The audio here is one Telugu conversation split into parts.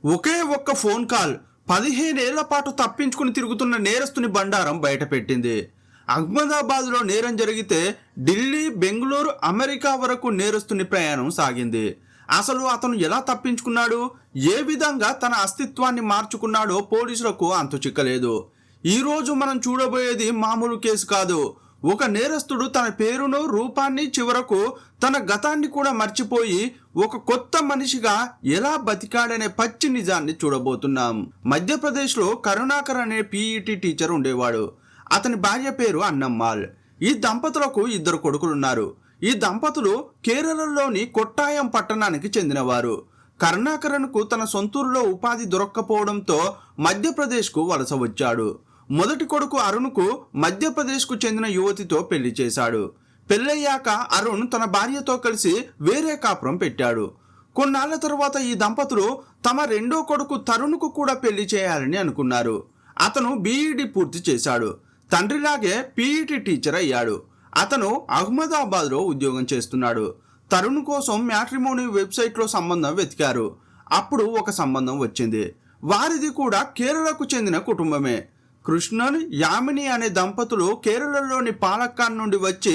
ఒకే ఒక్క ఫోన్ కాల్ 15 ఏళ్ల పాటు తప్పించుకుని తిరుగుతున్న నేరస్తుని బండారం బయటపెట్టింది. అహ్మదాబాద్లో నేరం జరిగితే ఢిల్లీ, బెంగళూరు, అమెరికా వరకు నేరస్తుని ప్రయాణం సాగింది. అసలు అతను ఎలా తప్పించుకున్నాడు, ఏ విధంగా తన అస్తిత్వాన్ని మార్చుకున్నాడో పోలీసులకు అంతు చిక్కలేదు. ఈరోజు మనం చూడబోయేది మామూలు కేసు కాదు. ఒక నేరస్తుడు తన పేరును, రూపాన్ని, చివరకు తన గతాన్ని కూడా మర్చిపోయి ఒక కొత్త మనిషిగా ఎలా బతికాడనే పచ్చి నిజాన్ని చూడబోతున్నాం. మధ్యప్రదేశ్లో కరుణాకర్ అనే పీఈటీ టీచర్ ఉండేవాడు. అతని భార్య పేరు అన్నమ్మాల్. ఈ దంపతులకు 2 కొడుకులున్నారు. ఈ దంపతులు కేరళలోని కొట్టాయం పట్టణానికి చెందినవారు. కరుణాకరన్కు తన సొంతూరులో ఉపాధి దొరక్కపోవడంతో మధ్యప్రదేశ్కు వలస వచ్చాడు. మొదటి కొడుకు అరుణ్కు మధ్యప్రదేశ్కు చెందిన యువతితో పెళ్లి చేశాడు. పెళ్ళయ్యాక అరుణ్ తన భార్యతో కలిసి వేరే కాపురం పెట్టాడు. కొన్నాళ్ల తర్వాత ఈ దంపతులు తమ రెండో కొడుకు తరుణ్కు కూడా పెళ్లి చేయాలని అనుకున్నారు. అతను బీఈడీ పూర్తి చేశాడు. తండ్రిలాగే పీఈటీ టీచర్ అయ్యాడు. అతను అహ్మదాబాద్లో ఉద్యోగం చేస్తున్నాడు. తరుణ్ కోసం మ్యాట్రిమోనీ వెబ్సైట్లో సంబంధం వెతికారు. అప్పుడు ఒక సంబంధం వచ్చింది. వారిది కూడా కేరళకు చెందిన కుటుంబమే. కృష్ణన్, యామిని అనే దంపతులు కేరళలోని పాలక్కాడ్ నుండి వచ్చి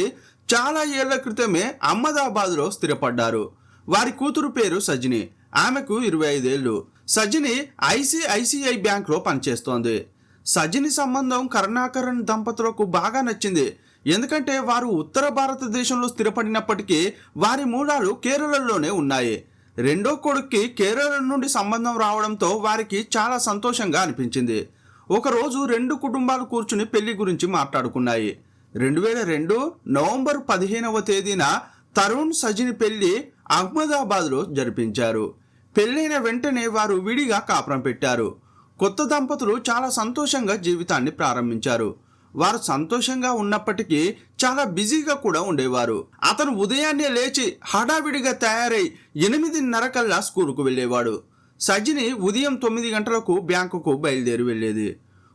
చాలా ఏళ్ల క్రితమే అహ్మదాబాద్లో స్థిరపడ్డారు. వారి కూతురు పేరు సజిని. ఆమెకు 25 ఏళ్ళు. సజిని ఐసిఐసిఐ బ్యాంక్లో పనిచేస్తోంది. సజిని సంబంధం కరుణాకరన్ దంపతులకు బాగా నచ్చింది. ఎందుకంటే వారు ఉత్తర భారతదేశంలో స్థిరపడినప్పటికీ వారి మూలాలు కేరళలోనే ఉన్నాయి. రెండో కొడుక్కి కేరళ నుండి సంబంధం రావడంతో వారికి చాలా సంతోషంగా అనిపించింది. ఒకరోజు 2 కుటుంబాలు కూర్చుని పెళ్లి గురించి మాట్లాడుకున్నాయి. 2002 నవంబర్ 15వ తేదీన తరుణ్, సజిని పెళ్లి అహ్మదాబాద్లో జరిపించారు. పెళ్ళైన వెంటనే వారు విడిగా కాపురం పెట్టారు. కొత్త దంపతులు చాలా సంతోషంగా జీవితాన్ని ప్రారంభించారు. వారు సంతోషంగా ఉన్నప్పటికీ చాలా బిజీగా కూడా ఉండేవారు. అతను ఉదయాన్నే లేచి హడావిడిగా తయారై 8:30 కల్లా స్కూలుకు వెళ్ళేవాడు. సజిని ఉదయం 9 గంటలకు బ్యాంకుకు బయలుదేరి వెళ్ళేది.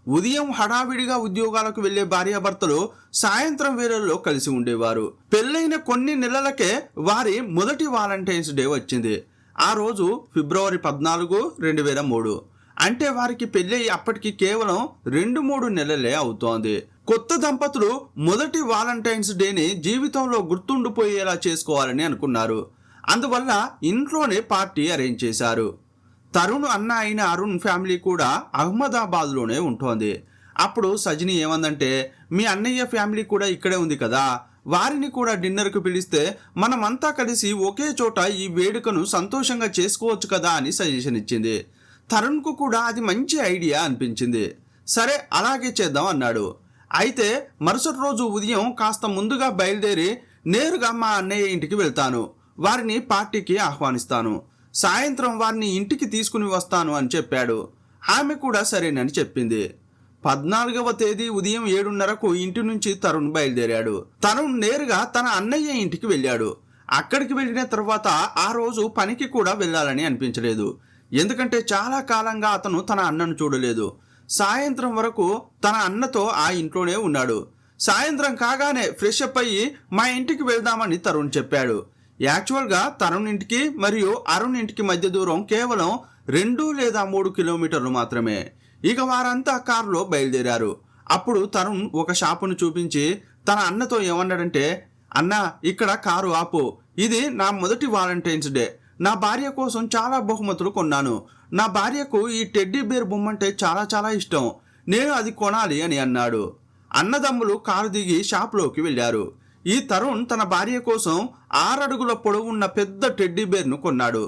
ఉదయం హడావిడిగా ఉద్యోగాలకు వెళ్లే భార్యాభర్తలు సాయంత్రం వేళల్లో కలిసి ఉండేవారు. పెళ్ళైన కొన్ని నెలలకే వారి మొదటి వాలంటైన్స్ డే వచ్చింది. ఆ రోజు ఫిబ్రవరి 14, 2003. అంటే వారికి పెళ్ళై అప్పటికి కేవలం 2-3 నెలలే అవుతోంది. కొత్త దంపతులు మొదటి వాలంటైన్స్ డేని జీవితంలో గుర్తుండిపోయేలా చేసుకోవాలని అనుకున్నారు. అందువల్ల ఇంట్లోనే పార్టీ అరేంజ్ చేశారు. తరుణ్ అన్న అయిన అరుణ్ ఫ్యామిలీ కూడా అహ్మదాబాద్లోనే ఉంటోంది. అప్పుడు సజిని ఏమందంటే, మీ అన్నయ్య ఫ్యామిలీ కూడా ఇక్కడే ఉంది కదా, వారిని కూడా డిన్నర్కు పిలిస్తే మనమంతా కలిసి ఒకే చోట ఈ వేడుకను సంతోషంగా చేసుకోవచ్చు కదా అని సజెషన్ ఇచ్చింది. తరుణ్కు కూడా అది మంచి ఐడియా అనిపించింది. సరే అలాగే చేద్దాం అన్నాడు. అయితే మరుసటి రోజు ఉదయం కాస్త ముందుగా బయలుదేరి నేరుగా మా అన్నయ్య ఇంటికి వెళ్తాను, వారిని పార్టీకి ఆహ్వానిస్తాను, సాయంత్రం వారిని ఇంటికి తీసుకుని వస్తాను అని చెప్పాడు. ఆమె కూడా సరేనని చెప్పింది. 14వ తేదీ ఉదయం 7:30కు ఇంటి నుంచి తరుణ్ బయలుదేరాడు. తరుణ్ నేరుగా తన అన్నయ్య ఇంటికి వెళ్ళాడు. అక్కడికి వెళ్ళిన తర్వాత ఆ రోజు పనికి కూడా వెళ్ళాలని అనిపించలేదు. ఎందుకంటే చాలా కాలంగా అతను తన అన్నను చూడలేదు. సాయంత్రం వరకు తన అన్నతో ఆ ఇంట్లోనే ఉన్నాడు. సాయంత్రం కాగానే ఫ్రెష్ అప్ అయ్యి మా ఇంటికి వెళ్దామని తరుణ్ చెప్పాడు. యాక్చువల్గా తరుణ్ ఇంటికి మరియు అరుణ్ ఇంటికి మధ్య దూరం కేవలం 2 లేదా 3 కిలోమీటర్లు మాత్రమే. ఇక వారంతా కారులో బయలుదేరారు. అప్పుడు తరుణ్ ఒక షాపును చూపించి తన అన్నతో ఏమన్నాడంటే, అన్న ఇక్కడ కారు ఆపు, ఇది నా మొదటి వాలంటైన్స్ డే. నా భార్య కోసం చాలా బహుమతులు కొన్నాను. నా భార్యకు ఈ టెడ్డీ బేర్ బొమ్మంటే చాలా చాలా ఇష్టం. నేను అది కొనాలి అని అన్నాడు. అన్నదమ్ములు కారు దిగి షాప్లోకి వెళ్ళారు. ఈ తరుణ్ తన భార్య కోసం 6 అడుగుల పొడవున్న పెద్ద టెడ్డీ బేర్ను కొన్నాడు.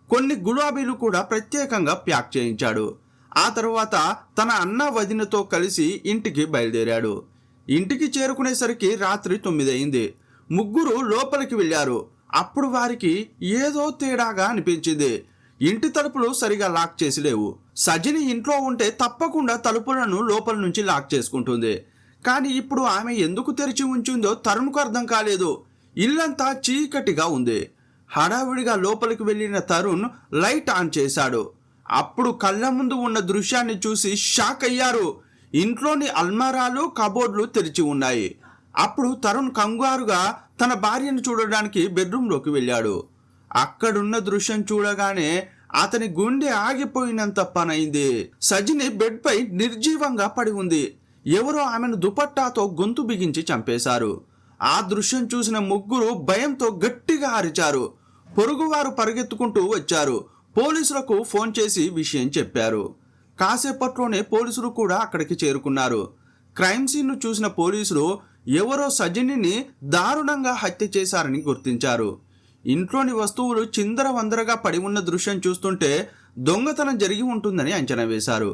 కొన్ని గులాబీలు కూడా ప్రత్యేకంగా ప్యాక్ చేయించాడు. ఆ తర్వాత తన అన్న వదినతో కలిసి ఇంటికి బయలుదేరాడు. ఇంటికి చేరుకునేసరికి రాత్రి 9 అయింది. ముగ్గురు లోపలికి వెళ్ళారు. అప్పుడు వారికి ఏదో తేడాగా అనిపించింది. ఇంటి తలుపులు సరిగా లాక్ చేసి లేవు. సజిని ఇంట్లో ఉంటే తప్పకుండా తలుపులను లోపల నుంచి లాక్ చేసుకుంటుంది. కానీ ఇప్పుడు ఆమె ఎందుకు తెరిచి ఉంచిందో తరుణ్కు అర్థం కాలేదు. ఇల్లంతా చీకటిగా ఉంది. హడావిడిగా లోపలికి వెళ్ళిన తరుణ్ లైట్ ఆన్ చేశాడు. అప్పుడు కళ్ళ ముందు ఉన్న దృశ్యాన్ని చూసి షాక్ అయ్యారు. ఇంట్లోని అల్మారాలు, కబోర్డ్లు తెరిచి ఉన్నాయి. అప్పుడు తరుణ్ కంగారుగా తన భార్యను చూడడానికి బెడ్రూమ్లోకి వెళ్ళాడు. అక్కడున్న దృశ్యం చూడగానే అతని గుండె ఆగిపోయినంత పనైంది. సజిని బెడ్ పై నిర్జీవంగా పడి ఉంది. ఎవరో ఆమెను దుపట్టాతో గొంతు బిగించి చంపేశారు. ఆ దృశ్యం చూసిన ముగ్గురు భయంతో గట్టిగా అరిచారు. పొరుగువారు పరిగెత్తుకుంటూ వచ్చారు. పోలీసులకు ఫోన్ చేసి విషయం చెప్పారు. కాసేపట్లోనే పోలీసులు కూడా అక్కడికి చేరుకున్నారు. క్రైమ్ సీన్ను చూసిన పోలీసులు ఎవరో సజినిని దారుణంగా హత్య చేశారని గుర్తించారు. ఇంట్లోని వస్తువులు చిందరవందరగా పడి ఉన్న దృశ్యం చూస్తుంటే దొంగతనం జరిగి ఉంటుందని అంచనా వేశారు.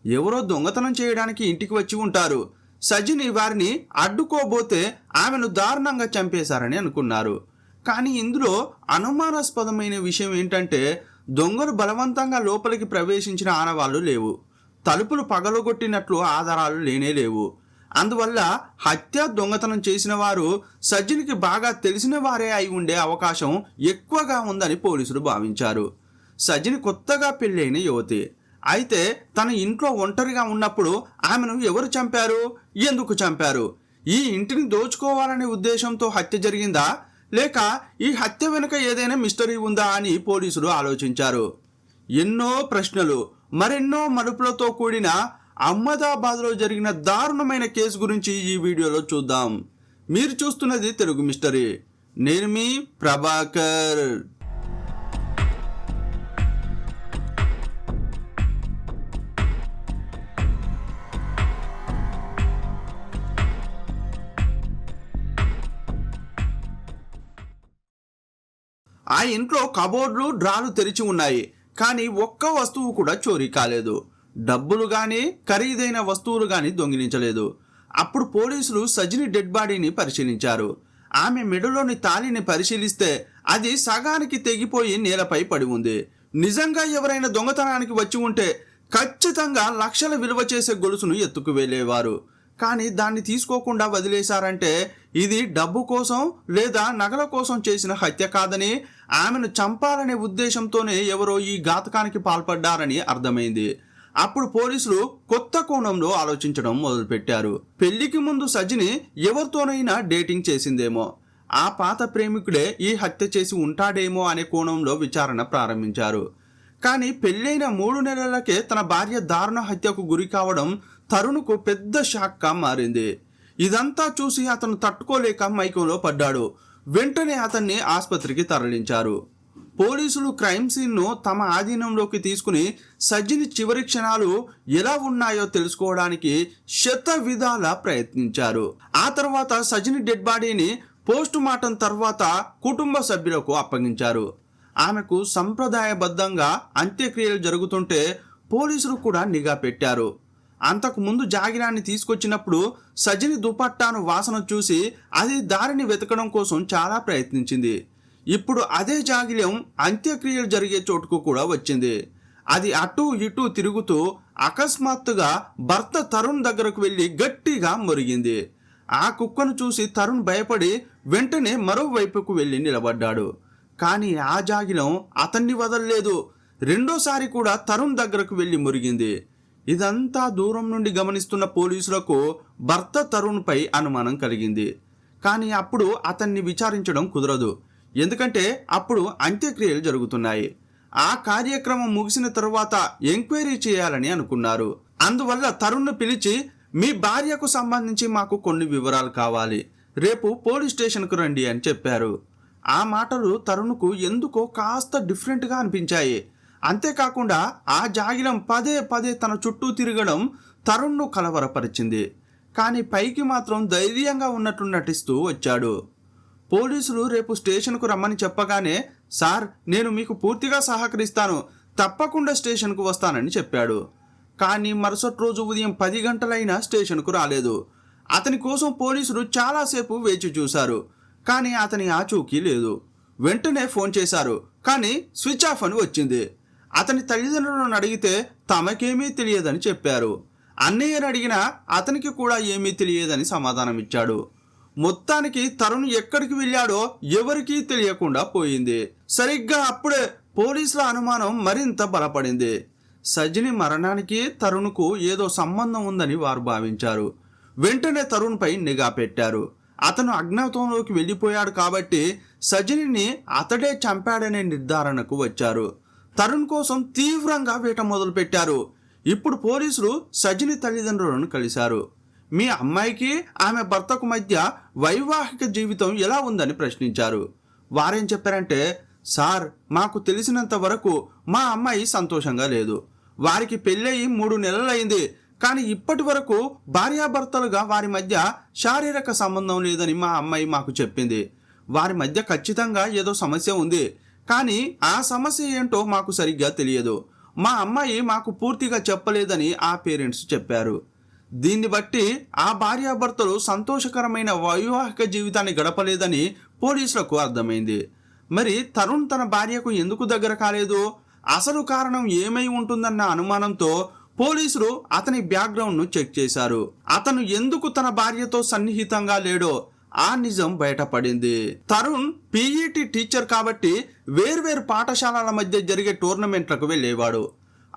ఎవరో దొంగతనం చేయడానికి ఇంటికి వచ్చి ఉంటారు. సజిని వారిని అడ్డుకోబోతే ఆమెను దారుణంగా చంపేశారని అనుకున్నారు. కానీ ఇందులో అనుమానాస్పదమైన విషయం ఏంటంటే దొంగలు బలవంతంగా లోపలికి ప్రవేశించిన ఆనవాళ్లు లేవు. తలుపులు పగలగొట్టినట్లు ఆధారాలు లేనేలేవు. అందువల్ల హత్య దొంగతనం చేసిన వారు సజ్జనికి బాగా తెలిసిన వారే అయి ఉండే అవకాశం ఎక్కువగా ఉందని పోలీసులు భావించారు. సజ్జని కొత్తగా పెళ్ళైన యువతి. అయితే తన ఇంట్లో ఒంటరిగా ఉన్నప్పుడు ఆమెను ఎవరు చంపారు, ఎందుకు చంపారు? ఈ ఇంటిని దోచుకోవాలనే ఉద్దేశంతో హత్య జరిగిందా, లేక ఈ హత్య వెనుక ఏదైనా మిస్టరీ ఉందా అని పోలీసులు ఆలోచించారు. ఎన్నో ప్రశ్నలు, మరెన్నో మలుపులతో కూడిన అహ్మదాబాద్లో జరిగిన దారుణమైన కేసు గురించి ఈ వీడియోలో చూద్దాం. మీరు చూస్తున్నది తెలుగు మిస్టరీ. నేను మీ ప్రభాకర్. ఆ ఇంట్లో కబోర్డ్లు, డ్రాలు తెరిచి ఉన్నాయి. కానీ ఒక్క వస్తువు కూడా చోరీ కాలేదు. డబ్బులు కానీ ఖరీదైన వస్తువులు కానీ దొంగిలించలేదు. అప్పుడు పోలీసులు సజిని డెడ్ బాడీని పరిశీలించారు. ఆమె మెడలోని తాళిని పరిశీలిస్తే అది సగానికి తెగిపోయి నేలపై పడి ఉంది. నిజంగా ఎవరైనా దొంగతనానికి వచ్చి ఉంటే ఖచ్చితంగా లక్షల విలువ చేసే గొలుసును ఎత్తుకు వెళ్ళేవారు. కానీ దాన్ని తీసుకోకుండా వదిలేశారంటే ఇది డబ్బు కోసం లేదా నగల కోసం చేసిన హత్య కాదని, ఆమెను చంపాలనే ఉద్దేశంతోనే ఎవరో ఈ ఘాతకానికి పాల్పడ్డారని అర్థమైంది. అప్పుడు పోలీసులు కొత్త కోణంలో ఆలోచించడం మొదలుపెట్టారు. పెళ్లికి ముందు సజిని ఎవరితోనైనా డేటింగ్ చేసిందేమో, ఆ పాత ప్రేమికుడే ఈ హత్య చేసి ఉంటాడేమో అనే కోణంలో విచారణ ప్రారంభించారు. కానీ పెళ్ళైన 3 నెలలకే తన భార్య దారుణ హత్యకు గురి కావడం తరుణ్కు పెద్ద షాక్గా మారింది. ఇదంతా చూసి అతను తట్టుకోలేక మైకంలో పడ్డాడు. వెంటనే అతన్ని ఆసుపత్రికి తరలించారు. పోలీసులు క్రైమ్ సీన్ను తమ ఆధీనంలోకి తీసుకుని సజ్జిని చివరి క్షణాలు ఎలా ఉన్నాయో తెలుసుకోవడానికి శత విధాల ప్రయత్నించారు. ఆ తర్వాత సజ్జిని డెడ్ బాడీని పోస్ట్ మార్టం తర్వాత కుటుంబ సభ్యులకు అప్పగించారు. ఆమెకు సంప్రదాయబద్ధంగా అంత్యక్రియలు జరుగుతుంటే పోలీసులు కూడా నిఘా పెట్టారు. అంతకు ముందు జాగిరాన్ని తీసుకొచ్చినప్పుడు సజిని దుపట్టాను వాసన చూసి అది దారిని వెతకడం కోసం చాలా ప్రయత్నించింది. ఇప్పుడు అదే జాగిలం అంత్యక్రియలు జరిగే చోటుకు కూడా వచ్చింది. అది అటూ ఇటూ తిరుగుతూ అకస్మాత్తుగా భర్త తరుణ్ దగ్గరకు వెళ్ళి గట్టిగా మొరిగింది. ఆ కుక్కను చూసి తరుణ్ భయపడి వెంటనే మరోవైపుకు వెళ్ళి నిలబడ్డాడు. కానీ ఆ జాగిలం అతన్ని వదలలేదు. రెండోసారి కూడా తరుణ్ దగ్గరకు వెళ్ళి మురిగింది. ఇదంతా దూరం నుండి గమనిస్తున్న పోలీసులకు భర్త తరుణ్పై అనుమానం కలిగింది. కానీ అప్పుడు అతన్ని విచారించడం కుదరదు. ఎందుకంటే అప్పుడు అంత్యక్రియలు జరుగుతున్నాయి. ఆ కార్యక్రమం ముగిసిన తరువాత ఎంక్వైరీ చేయాలని అనుకున్నారు. అందువల్ల తరుణ్ను పిలిచి, మీ భార్యకు సంబంధించి మాకు కొన్ని వివరాలు కావాలి, రేపు పోలీస్ స్టేషన్కు రండి అని చెప్పారు. ఆ మాటలు తరుణ్కు ఎందుకో కాస్త డిఫరెంట్గా అనిపించాయి. అంతేకాకుండా ఆ జాగిలం పదే పదే తన చుట్టూ తిరగడం తరుణ్ను కలవరపరిచింది. కానీ పైకి మాత్రం ధైర్యంగా ఉన్నట్టు నటిస్తూ వచ్చాడు. పోలీసులు రేపు స్టేషన్కు రమ్మని చెప్పగానే, సార్ నేను మీకు పూర్తిగా సహకరిస్తాను, తప్పకుండా స్టేషన్కు వస్తానని చెప్పాడు. కానీ మరుసటి రోజు ఉదయం 10 గంటలైనా స్టేషన్కు రాలేదు. అతని కోసం పోలీసులు చాలాసేపు వేచి చూశారు. కానీ అతని ఆచూకీ లేదు. వెంటనే ఫోన్ చేశారు. కానీ స్విచ్ ఆఫ్ అని వచ్చింది. అతని తల్లిదండ్రులను అడిగితే తమకేమీ తెలియదని చెప్పారు. అన్నయ్యని అడిగినా అతనికి కూడా ఏమీ తెలియదని సమాధానం ఇచ్చాడు. మొత్తానికి తరుణ్ ఎక్కడికి వెళ్ళాడో ఎవరికీ తెలియకుండా పోయింది. సరిగ్గా అప్పుడే పోలీసుల అనుమానం మరింత బలపడింది. సజిని మరణానికి తరుణ్కు ఏదో సంబంధం ఉందని వారు భావించారు. వెంటనే తరుణ్పై నిఘా పెట్టారు. అతను అజ్ఞాతంలోకి వెళ్ళిపోయాడు కాబట్టి సజినిని అతడే చంపాడనే నిర్ధారణకు వచ్చారు. తరుణ్ కోసం తీవ్రంగా వేట మొదలుపెట్టారు. ఇప్పుడు పోలీసులు సజిని తల్లిదండ్రులను కలిశారు. మీ అమ్మాయికి ఆమె భర్తకు మధ్య వైవాహిక జీవితం ఎలా ఉందని ప్రశ్నించారు. వారేం చెప్పారంటే, సార్, మాకు తెలిసినంత వరకు మా అమ్మాయి సంతోషంగా లేదు. వారికి పెళ్ళయి 3 నెలలైంది. కానీ ఇప్పటి వరకు భార్యాభర్తలుగా వారి మధ్య శారీరక సంబంధం లేదని మా అమ్మాయి మాకు చెప్పింది. వారి మధ్య ఖచ్చితంగా ఏదో సమస్య ఉంది. కానీ ఆ సమస్య ఏంటో మాకు సరిగ్గా తెలియదు. మా అమ్మాయి మాకు పూర్తిగా చెప్పలేదని ఆ పేరెంట్స్ చెప్పారు. దీన్ని బట్టి ఆ భార్యాభర్తలు సంతోషకరమైన వైవాహిక జీవితాన్ని గడపలేదని పోలీసులకు అర్థమైంది. మరి తరుణ్ తన భార్యకు ఎందుకు దగ్గర కాలేదు? అసలు కారణం ఏమై ఉంటుందన్న అనుమానంతో పోలీసులు అతని బ్యాక్గ్రౌండ్ను చెక్ చేశారు. అతను ఎందుకు తన భార్యతో సన్నిహితంగా లేడో ఆ నిజం బయటపడింది. తరుణ్ పీఈటీ టీచర్ కాబట్టి వేర్వేరు పాఠశాలల మధ్య జరిగే టోర్నమెంట్లకు వెళ్ళేవాడు.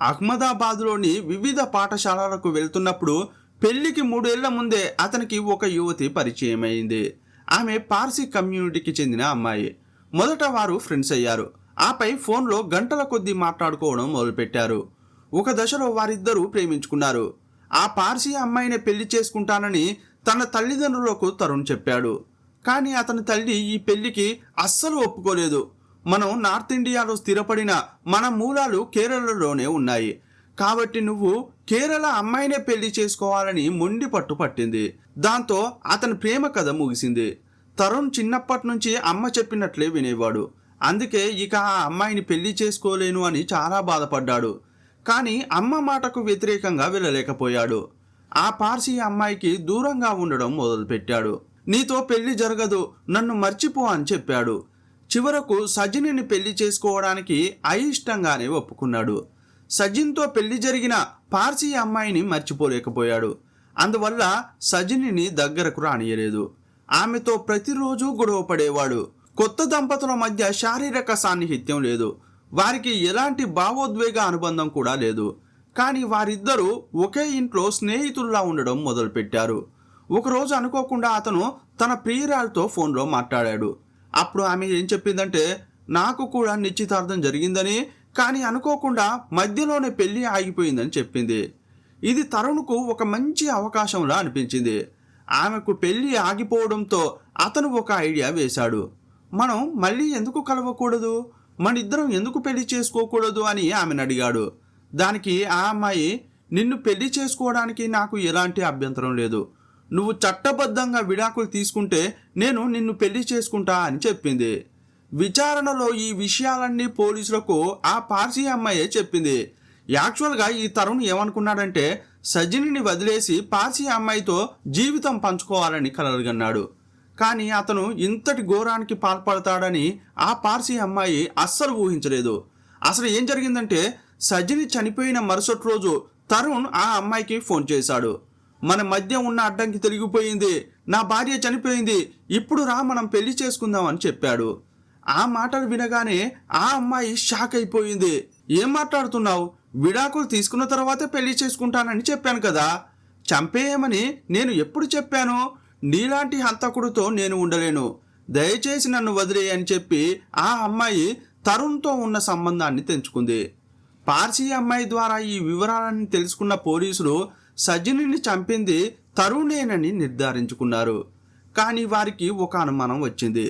అహ్మదాబాద్లోని వివిధ పాఠశాలలకు వెళ్తున్నప్పుడు పెళ్లికి 3 ఏళ్ల ముందే అతనికి ఒక యువతి పరిచయం అయింది. ఆమె పార్సీ కమ్యూనిటీకి చెందిన అమ్మాయి. మొదట వారు ఫ్రెండ్స్ అయ్యారు. ఆపై ఫోన్లో గంటల కొద్దీ మాట్లాడుకోవడం మొదలుపెట్టారు. ఒక దశలో వారిద్దరూ ప్రేమించుకున్నారు. ఆ పార్సీ అమ్మాయిని పెళ్లి చేసుకుంటానని తన తల్లిదండ్రులకు తరుణ్ చెప్పాడు. కానీ అతని తల్లి ఈ పెళ్లికి అస్సలు ఒప్పుకోలేదు. మనం నార్త్ ఇండియాలో స్థిరపడిన మన మూలాలు కేరళలోనే ఉన్నాయి కాబట్టి నువ్వు కేరళ అమ్మాయినే పెళ్లి చేసుకోవాలని మొండి పట్టు పట్టింది. దాంతో అతని ప్రేమ కథ ముగిసింది. తరుణ్ చిన్నప్పటి నుంచి అమ్మ చెప్పినట్లే వినేవాడు. అందుకే ఇక ఆ అమ్మాయిని పెళ్లి చేసుకోలేను అని చాలా బాధపడ్డాడు. కానీ అమ్మ మాటకు వ్యతిరేకంగా వెళ్ళలేకపోయాడు. ఆ పార్సీ అమ్మాయికి దూరంగా ఉండడం మొదలుపెట్టాడు. నీతో పెళ్లి జరగదు, నన్ను మర్చిపో అని చెప్పాడు. చివరకు సజినిని పెళ్లి చేసుకోవడానికి అయిష్టంగానే ఒప్పుకున్నాడు. సజిన్తో పెళ్లి జరిగిన పార్సీ అమ్మాయిని మర్చిపోలేకపోయాడు. అందువల్ల సజినిని దగ్గరకు రానియలేదు. ఆమెతో ప్రతిరోజు గొడవ పడేవాడు. కొత్త దంపతుల మధ్య శారీరక సాన్నిహిత్యం లేదు. వారికి ఎలాంటి భావోద్వేగ అనుబంధం కూడా లేదు. కానీ వారిద్దరూ ఒకే ఇంట్లో స్నేహితుల్లా ఉండడం మొదలుపెట్టారు. ఒకరోజు అనుకోకుండా అతను తన ప్రియురాలతో ఫోన్లో మాట్లాడాడు. అప్పుడు ఆమె ఏం చెప్పిందంటే, నాకు కూడా నిశ్చితార్థం జరిగిందని, కానీ అనుకోకుండా మధ్యలోనే పెళ్లి ఆగిపోయిందని చెప్పింది. ఇది తరుణ్కు ఒక మంచి అవకాశంలా అనిపించింది. ఆమెకు పెళ్లి ఆగిపోవడంతో అతను ఒక ఐడియా వేశాడు. మనం మళ్ళీ ఎందుకు కలవకూడదు, మనిద్దరం ఎందుకు పెళ్లి చేసుకోకూడదు అని ఆమెను అడిగాడు. దానికి ఆ అమ్మాయి, నిన్ను పెళ్లి చేసుకోవడానికి నాకు ఎలాంటి అభ్యంతరం లేదు. నువ్వు చట్టబద్ధంగా విడాకులు తీసుకుంటే నేను నిన్ను పెళ్లి చేసుకుంటా అని చెప్పింది. విచారణలో ఈ విషయాలన్నీ పోలీసులకు ఆ పార్సీ అమ్మాయే చెప్పింది. యాక్చువల్గా ఈ తరుణ్ ఏమనుకున్నాడంటే, సజినిని వదిలేసి పార్సీ అమ్మాయితో జీవితం పంచుకోవాలని కలలుగన్నాడు. కానీ అతను ఇంతటి ఘోరానికి పాల్పడతాడని ఆ పార్సీ అమ్మాయి అస్సలు ఊహించలేదు. అసలు ఏం జరిగిందంటే, సజిని చనిపోయిన మరుసటి రోజు తరుణ్ ఆ అమ్మాయికి ఫోన్ చేశాడు. మన మధ్య ఉన్న అడ్డంకి తొలగిపోయింది, నా భార్య చనిపోయింది, ఇప్పుడు రా మనం పెళ్లి చేసుకుందాం అని చెప్పాడు. ఆ మాటలు వినగానే ఆ అమ్మాయి షాక్ అయిపోయింది. ఏం మాట్లాడుతున్నావు? విడాకులు తీసుకున్న తర్వాతే పెళ్లి చేసుకుంటానని చెప్పాను కదా. చంపేయమని నేను ఎప్పుడు చెప్పాను? నీలాంటి హంతకుడితో నేను ఉండలేను, దయచేసి నన్ను వదిలేయ్ అని చెప్పి ఆ అమ్మాయి తరుణ్తో ఉన్న సంబంధాన్ని తెంచుకుంది. పార్సీ అమ్మాయి ద్వారా ఈ వివరాలను తెలుసుకున్న పోలీసులు సజినిని చంపింది తరుణేనని నిర్ధారించుకున్నారు. కానీ వారికి ఒక అనుమానం వచ్చింది.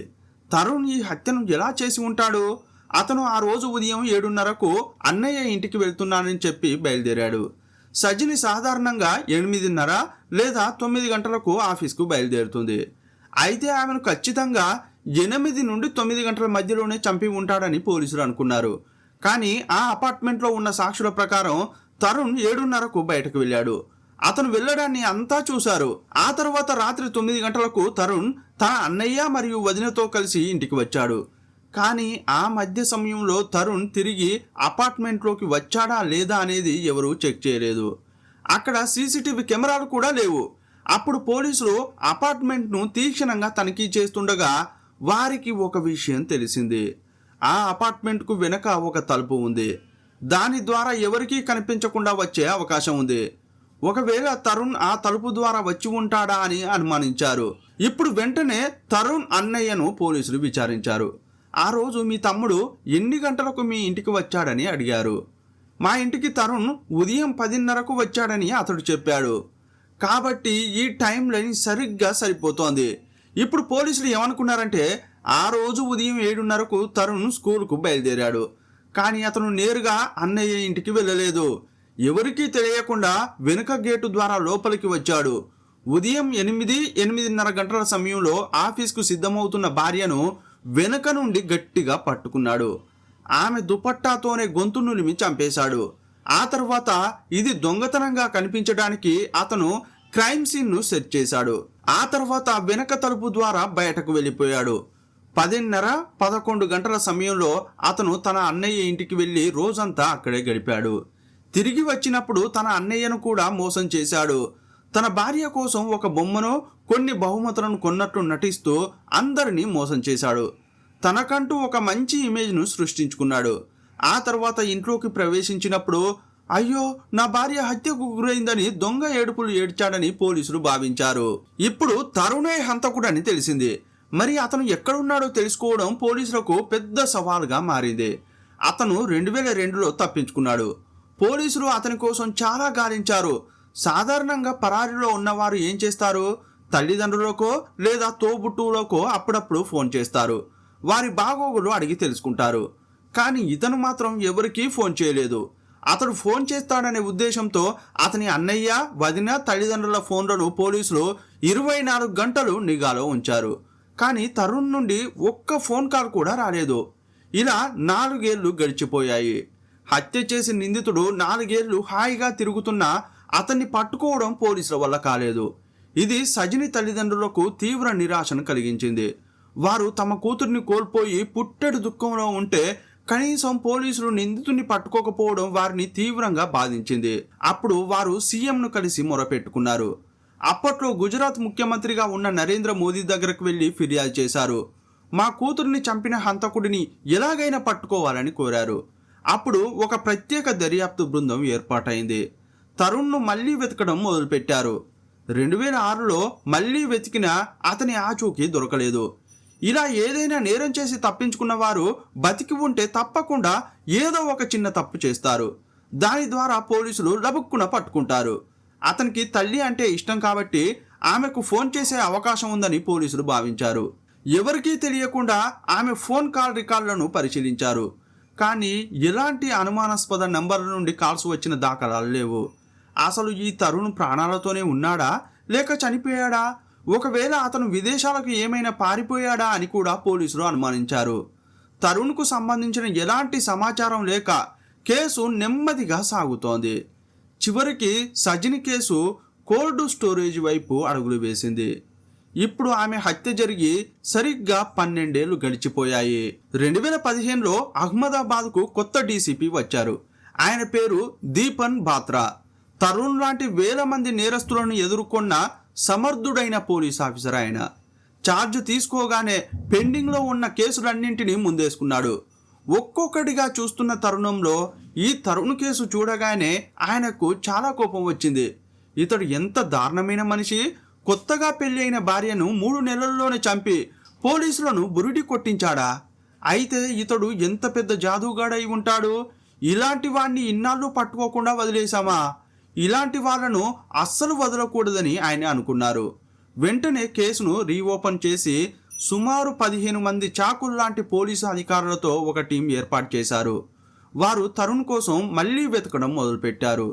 తరుణ్ ఈ హత్యను ఎలా చేసి ఉంటాడు? అతను ఆ రోజు ఉదయం 7:30కు అన్నయ్య ఇంటికి వెళ్తున్నానని చెప్పి బయలుదేరాడు. సజిని సాధారణంగా 8:30 లేదా 9 గంటలకు ఆఫీస్కు బయలుదేరుతుంది. అయితే ఆమెను ఖచ్చితంగా 8 నుండి 9 గంటల మధ్యలోనే చంపి ఉంటాడని పోలీసులు అనుకున్నారు. కానీ ఆ అపార్ట్మెంట్లో ఉన్న సాక్షుల ప్రకారం తరుణ్ 7:30కు బయటకు వెళ్ళాడు. అతను వెళ్ళడాన్ని అంతా చూశారు. ఆ తర్వాత రాత్రి 9 గంటలకు తరుణ్ తన అన్నయ్య మరియు వదినతో కలిసి ఇంటికి వచ్చాడు. కానీ ఆ మధ్య సమయంలో తరుణ్ తిరిగి అపార్ట్మెంట్లోకి వచ్చాడా లేదా అనేది ఎవరూ చెక్ చేయలేదు. అక్కడ సీసీటీవీ కెమెరాలు కూడా లేవు. అప్పుడు పోలీసులు అపార్ట్మెంట్ను తీక్షణంగా తనిఖీ చేస్తుండగా వారికి ఒక విషయం తెలిసింది. ఆ అపార్ట్మెంట్కు వెనక ఒక తలుపు ఉంది. దాని ద్వారా ఎవరికీ కనిపించకుండా వచ్చే అవకాశం ఉంది. ఒకవేళ తరుణ్ ఆ తలుపు ద్వారా వచ్చి ఉంటాడా అని అనుమానించారు. ఇప్పుడు వెంటనే తరుణ్ అన్నయ్యను పోలీసులు విచారించారు. ఆ రోజు మీ తమ్ముడు ఎన్ని గంటలకు మీ ఇంటికి వచ్చాడని అడిగారు. మా ఇంటికి తరుణ్ ఉదయం 10:30కు వచ్చాడని అతడు చెప్పాడు. కాబట్టి ఈ టైం లైన్ సరిగ్గా సరిపోతోంది. ఇప్పుడు పోలీసులు ఏమనుకున్నారంటే ఆ రోజు ఉదయం 7:30కు తరుణ్ స్కూల్కు బయలుదేరాడు. కానీ అతను నేరుగా అన్నయ్య ఇంటికి వెళ్ళలేదు. ఎవరికీ తెలియకుండా వెనుక గేటు ద్వారా లోపలికి వచ్చాడు. ఉదయం 8-8:30 గంటల సమయంలో ఆఫీస్కు సిద్ధమవుతున్న భార్యను వెనుక నుండి గట్టిగా పట్టుకున్నాడు. ఆమె దుపట్టాతోనే గొంతు నులిమి చంపేశాడు. ఆ తర్వాత ఇది దొంగతనంగా కనిపించడానికి అతను క్రైమ్ సీన్ను సెట్ చేశాడు. ఆ తర్వాత వెనక తలుపు ద్వారా బయటకు వెళ్ళిపోయాడు. 10:30-11 గంటల సమయంలో అతను తన అన్నయ్య ఇంటికి వెళ్ళి రోజంతా అక్కడే గడిపాడు. తిరిగి వచ్చినప్పుడు తన అన్నయ్యను కూడా మోసం చేశాడు. తన భార్య కోసం ఒక బొమ్మను, కొన్ని బహుమతులను కొన్నట్టు నటిస్తూ అందరినీ మోసం చేశాడు. తనకంటూ ఒక మంచి ఇమేజ్ను సృష్టించుకున్నాడు. ఆ తర్వాత ఇంట్లోకి ప్రవేశించినప్పుడు అయ్యో నా భార్య హత్యకు గురైందని దొంగ ఏడుపులు ఏడ్చాడని పోలీసులు భావించారు. ఇప్పుడు తరుణే హంతకుడని తెలిసింది. మరి అతను ఎక్కడున్నాడో తెలుసుకోవడం పోలీసులకు పెద్ద సవాల్గా మారింది. అతను 2002లో తప్పించుకున్నాడు. పోలీసులు అతని కోసం చాలా గాలించారు. సాధారణంగా పరారీలో ఉన్నవారు ఏం చేస్తారు? తల్లిదండ్రులకో లేదా తోబుట్టువులకో అప్పుడప్పుడు ఫోన్ చేస్తారు. వారి బాగోగులు అడిగి తెలుసుకుంటారు. కానీ ఇతను మాత్రం ఎవరికీ ఫోన్ చేయలేదు. అతడు ఫోన్ చేస్తాడనే ఉద్దేశంతో అతని అన్నయ్య, వదిన, తల్లిదండ్రుల ఫోన్లను పోలీసులు 24 గంటలు నిఘాలో ఉంచారు. కానీ తరుణ్ నుండి ఒక్క ఫోన్ కాల్ కూడా రాలేదు. ఇలా 4 ఏళ్లు గడిచిపోయాయి. హత్య చేసిన నిందితుడు 4 ఏళ్లు హాయిగా తిరుగుతున్నా అతన్ని పట్టుకోవడం పోలీసుల వల్ల కాలేదు. ఇది సజిని తల్లిదండ్రులకు తీవ్ర నిరాశను కలిగించింది. వారు తమ కూతుర్ని కోల్పోయి పుట్టెడు దుఃఖంలో ఉంటే కనీసం పోలీసులు నిందితుడిని పట్టుకోకపోవడం వారిని తీవ్రంగా బాధించింది. అప్పుడు వారు సీఎంను కలిసి మొరపెట్టుకున్నారు. అప్పట్లో గుజరాత్ ముఖ్యమంత్రిగా ఉన్న నరేంద్ర మోదీ దగ్గరకు వెళ్లి ఫిర్యాదు చేశారు. మా కూతుర్ని చంపిన హంతకుడిని ఎలాగైనా పట్టుకోవాలని కోరారు. అప్పుడు ఒక ప్రత్యేక దర్యాప్తు బృందం ఏర్పాటైంది. తరుణ్ను మళ్లీ వెతకడం మొదలుపెట్టారు. 2006లో మళ్లీ వెతికినా అతని ఆచూకీ దొరకలేదు. ఇలా ఏదైనా నేరం చేసి తప్పించుకున్న వారు బతికి ఉంటే తప్పకుండా ఏదో ఒక చిన్న తప్పు చేస్తారు. దాని ద్వారా పోలీసులు లబుక్కున పట్టుకుంటారు. అతనికి తల్లి అంటే ఇష్టం కాబట్టి ఆమెకు ఫోన్ చేసే అవకాశం ఉందని పోలీసులు భావించారు. ఎవరికీ తెలియకుండా ఆమె ఫోన్ కాల్ రికార్డులను పరిశీలించారు. కానీ ఎలాంటి అనుమానాస్పద నంబర్ల నుండి కాల్స్ వచ్చిన దాఖలాలు లేవు. అసలు ఈ తరుణ్ ప్రాణాలతోనే ఉన్నాడా లేక చనిపోయాడా? ఒకవేళ అతను విదేశాలకు ఏమైనా పారిపోయాడా అని కూడా పోలీసులు అనుమానించారు. తరుణ్కు సంబంధించిన ఎలాంటి సమాచారం లేక కేసు నెమ్మదిగా సాగుతోంది. చివరికి సజిని కేసు కోల్డ్ స్టోరేజ్ వైపు అడుగులు వేసింది. ఇప్పుడు ఆమె హత్య జరిగి సరిగ్గా 12 ఏళ్లు గడిచిపోయాయి. 2015లో అహ్మదాబాద్కు కొత్త డీసీపీ వచ్చారు. ఆయన పేరు దీపన్ బాత్రా. తరుణ్ లాంటి వేల మంది నేరస్తులను ఎదుర్కొన్న సమర్థుడైన పోలీస్ ఆఫీసర్ ఆయన. ఛార్జ్ తీసుకోగానే పెండింగ్లో ఉన్న కేసులన్నింటినీ ముందేసుకున్నాడు. ఒక్కొక్కటిగా చూస్తున్న తరుణంలో ఈ తరుణ్ కేసు చూడగానే ఆయనకు చాలా కోపం వచ్చింది. ఇతడు ఎంత దారుణమైన మనిషి! కొత్తగా పెళ్లి అయిన భార్యను 3 నెలల్లోనే చంపి పోలీసులను బురిడి కొట్టించాడా? అయితే ఇతడు ఎంత పెద్ద జాదూగాడై ఉంటాడు! ఇలాంటి వాణ్ణి ఇన్నాళ్ళు పట్టుకోకుండా వదిలేశామా? ఇలాంటి వాళ్ళను అస్సలు వదలకూడదని ఆయన అనుకున్నారు. వెంటనే కేసును రీఓపెన్ చేసి సుమారు 15 మంది చాకుల్లాంటి పోలీసు అధికారులతో ఒక టీం ఏర్పాటు చేశారు. వారు తరుణ్ కోసం మళ్లీ వెతకడం మొదలుపెట్టారు.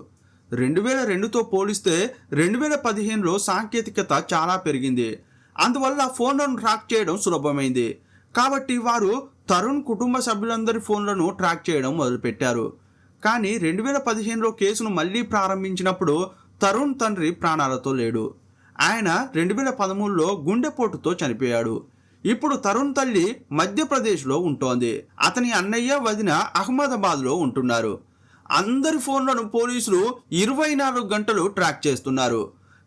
2002తో పోలిస్తే 2015లో సాంకేతికత చాలా పెరిగింది. అందువల్ల ఫోన్లను ట్రాక్ చేయడం సులభమైంది. కాబట్టి వారు తరుణ్ కుటుంబ సభ్యులందరి ఫోన్లను ట్రాక్ చేయడం మొదలుపెట్టారు. కానీ 2015లో కేసును మళ్లీ ప్రారంభించినప్పుడు తరుణ్ తండ్రి ప్రాణాలతో లేడు. ఆయన 2013లో గుండెపోటుతో చనిపోయాడు. ఇప్పుడు తరుణ్ తల్లి మధ్యప్రదేశ్లో ఉంటోంది. అతని అన్నయ్య, వదిన అహ్మదాబాద్లో ఉంటున్నారు. అందరి ఫోన్లను పోలీసులు 24 గంటలు ట్రాక్ చేస్తున్నారు.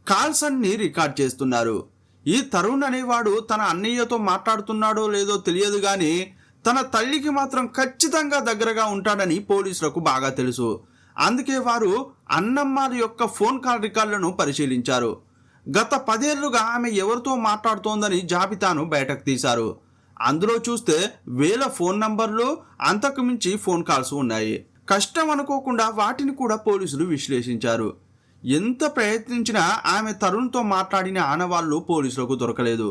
కాల్స్ అన్ని రికార్డ్ చేస్తున్నారు. ఈ తరుణ్ అనేవాడు తన అన్నయ్యతో మాట్లాడుతున్నాడో లేదో తెలియదు కానీ తన తల్లికి మాత్రం ఖచ్చితంగా దగ్గరగా ఉంటాడని పోలీసులకు బాగా తెలుసు. అందుకే వారు అన్నమ్మాల యొక్క ఫోన్ కాల్ రికార్డులను పరిశీలించారు. గత 10 ఏళ్లుగా ఆమె ఎవరితో మాట్లాడుతోందని జాబితాను బయటకు తీశారు. అందులో చూస్తే వేల ఫోన్ నంబర్లు, అంతకు మించి ఫోన్ కాల్స్ ఉన్నాయి. కష్టం అనుకోకుండా వాటిని కూడా పోలీసులు విశ్లేషించారు. ఎంత ప్రయత్నించినా ఆమె తరుణ్తో మాట్లాడిన ఆనవాళ్లు పోలీసులకు దొరకలేదు.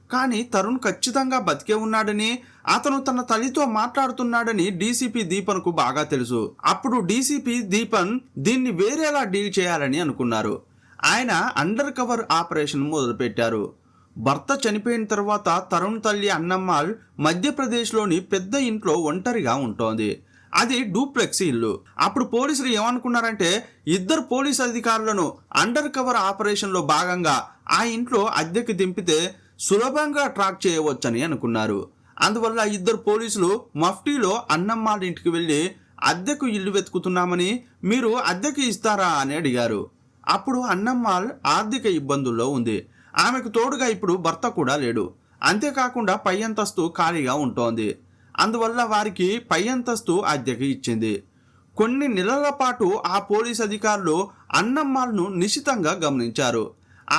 కానీ తరుణ్ ఖచ్చితంగా బతికే ఉన్నాడని, అతను తన తల్లితో మాట్లాడుతున్నాడని డీసీపీ దీపన్కు బాగా తెలుసు. అప్పుడు డీసీపీ దీపన్ దీన్ని వేరేలా డీల్ చేయాలని అనుకున్నారు. ఆయన అండర్ కవర్ ఆపరేషన్ మొదలుపెట్టారు. భర్త చనిపోయిన తర్వాత తరుణ్ తల్లి అన్నమ్మాల్ మధ్యప్రదేశ్లోని పెద్ద ఇంట్లో ఒంటరిగా ఉంటోంది. అది డూప్లెక్స్ ఇల్లు. అప్పుడు పోలీసులు ఏమనుకున్నారంటే, ఇద్దరు పోలీస్ అధికారులను అండర్ కవర్ ఆపరేషన్లో భాగంగా ఆ ఇంట్లో అద్దెకి దింపితే సులభంగా ట్రాక్ చేయవచ్చని అనుకున్నారు. అందువల్ల ఇద్దరు పోలీసులు మఫ్టీలో అన్నమ్మాళ్ళ ఇంటికి వెళ్ళి అద్దెకు ఇల్లు వెతుకుతున్నామని, మీరు అద్దెకి ఇస్తారా అని అడిగారు. అప్పుడు అన్నమ్మాళ్ ఆర్థిక ఇబ్బందుల్లో ఉంది. ఆమెకు తోడుగా ఇప్పుడు భర్త కూడా లేడు. అంతేకాకుండా పై అంతస్తు ఖాళీగా ఉంటోంది. అందువల్ల వారికి పై అంతస్తు అద్దెకి ఇచ్చింది. కొన్ని నెలల పాటు ఆ పోలీస్ అధికారులు అన్నమ్మాల్ను నిశితంగా గమనించారు.